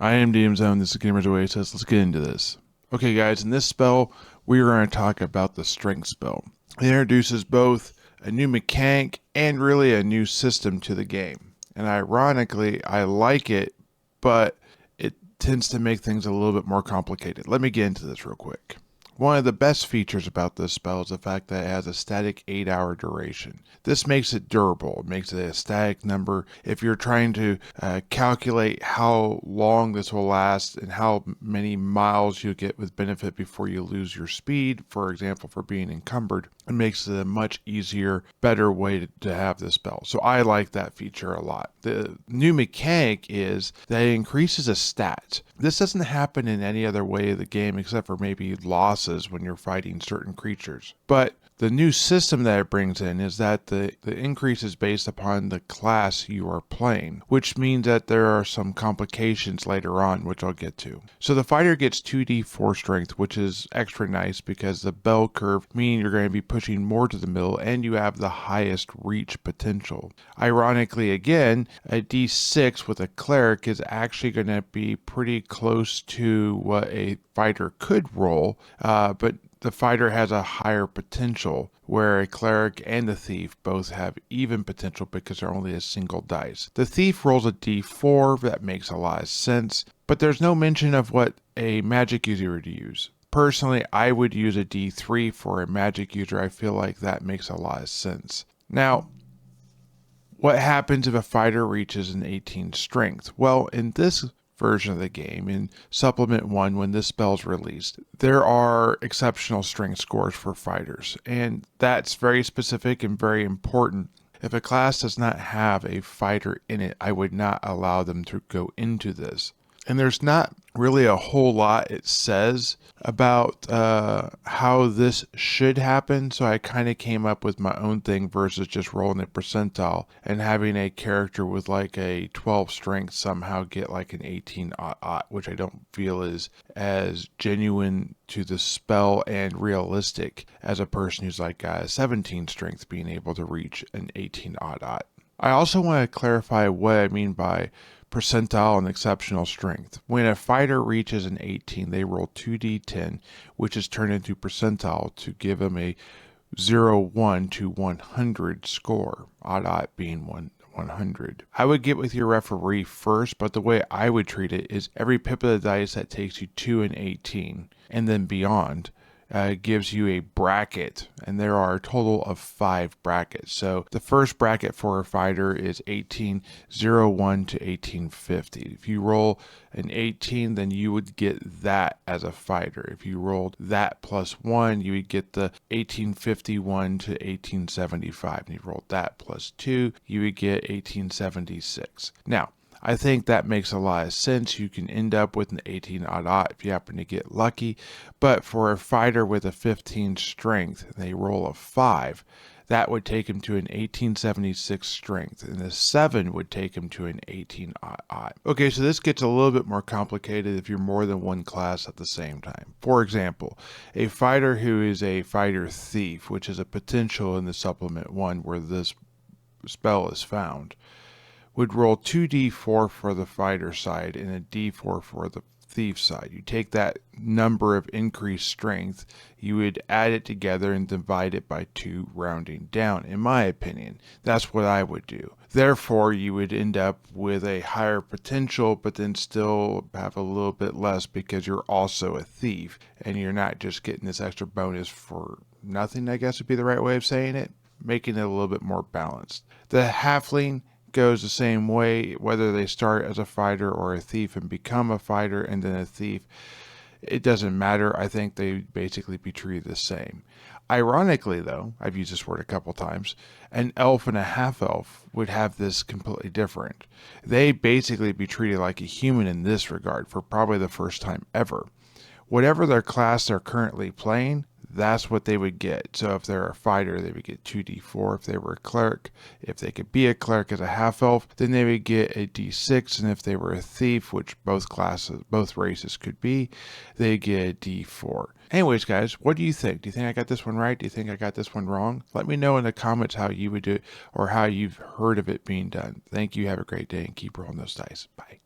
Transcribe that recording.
I am DM Zone. This is Gamers Oasis. Let's get into this. Okay, guys, in this spell, we are going to talk about the Strength spell. It introduces both a new mechanic and really a new system to the game. And ironically, I like it, but it tends to make things a little bit more complicated. Let me get into this real quick. One of the best features about this spell is the fact that it has a static 8-hour duration. This makes it durable. It makes it a static number. If you're trying to calculate how long this will last and how many miles you get with benefit before you lose your speed, for example, for being encumbered, it makes it a much easier, better way to have this spell. So I like that feature a lot. The new mechanic is that it increases a stat. This doesn't happen in any other way of the game except for maybe losses when you're fighting certain creatures. But the new system that it brings in is that the increase is based upon the class you are playing, which means that there are some complications later on, which I'll get to. So the fighter gets 2d4 strength, which is extra nice because the bell curve meaning you're going to be pushing more to the middle and you have the highest reach potential. Ironically, again, a d6 with a cleric is actually going to be pretty close to what a fighter could roll, but the fighter has a higher potential, where a cleric and the thief both have even potential because they're only a single dice. The thief rolls a d4, that makes a lot of sense, but there's no mention of what a magic user would use. Personally, I would use a d3 for a magic user. I feel like that makes a lot of sense. Now, what happens if a fighter reaches an 18 strength? Well, in this version of the game, in Supplement 1, when this spell is released, there are exceptional strength scores for fighters, and that's very specific and very important. If a class does not have a fighter in it, I would not allow them to go into this. And there's not really a whole lot it says about how this should happen, so I kind of came up with my own thing versus just rolling a percentile and having a character with like a 12 strength somehow get like an 18 which I don't feel is as genuine to the spell and realistic as a person who's like a 17 strength being able to reach an 18 I also want to clarify what I mean by percentile and exceptional strength. When a fighter reaches an 18, they roll 2d10, which is turned into percentile to give them a 0, 1 to 100 score, odd being 100. I would get with your referee first, but the way I would treat it is every pip of the dice that takes you to an 18 and then beyond gives you a bracket, and there are a total of 5 brackets. So the first bracket for a fighter is 1801 to 1850. If you roll an 18, then you would get that as a fighter. If you rolled that plus 1, you would get the 1851 to 1875. And you rolled that plus 2, you would get 1876. Now, I think that makes a lot of sense. You can end up with an 18 if you happen to get lucky. But for a fighter with a 15 strength, and they roll a 5, that would take him to an 1876 strength, and the 7 would take him to an 18 Okay, so this gets a little bit more complicated if you're more than one class at the same time. For example, a fighter who is a fighter thief, which is a potential in the Supplement 1 where this spell is found, would roll 2d4 for the fighter side and a d4 for the thief side. You take that number of increased strength, you would add it together and divide it by 2, rounding down. In my opinion, that's what I would do. Therefore, you would end up with a higher potential, but then still have a little bit less because you're also a thief and you're not just getting this extra bonus for nothing, I guess would be the right way of saying it, making it a little bit more balanced. The halfling goes the same way, whether they start as a fighter or a thief and become a fighter and then a thief. It doesn't matter. I think they basically be treated the same. Ironically, though, I've used this word a couple times, an elf and a half-elf would have this completely different. They basically be treated like a human in this regard for probably the first time ever. Whatever their class they're currently playing, that's what they would get. So if they're a fighter, they would get 2d4. If they were a cleric, if they could be a cleric as a half-elf, then they would get a d6. And if they were a thief, which both races could be, they get a d4. Anyways, guys, what do you think? Do you think I got this one right? Do you think I got this one wrong? Let me know in the comments how you would do it or how you've heard of it being done. Thank you. Have a great day and keep rolling those dice. Bye.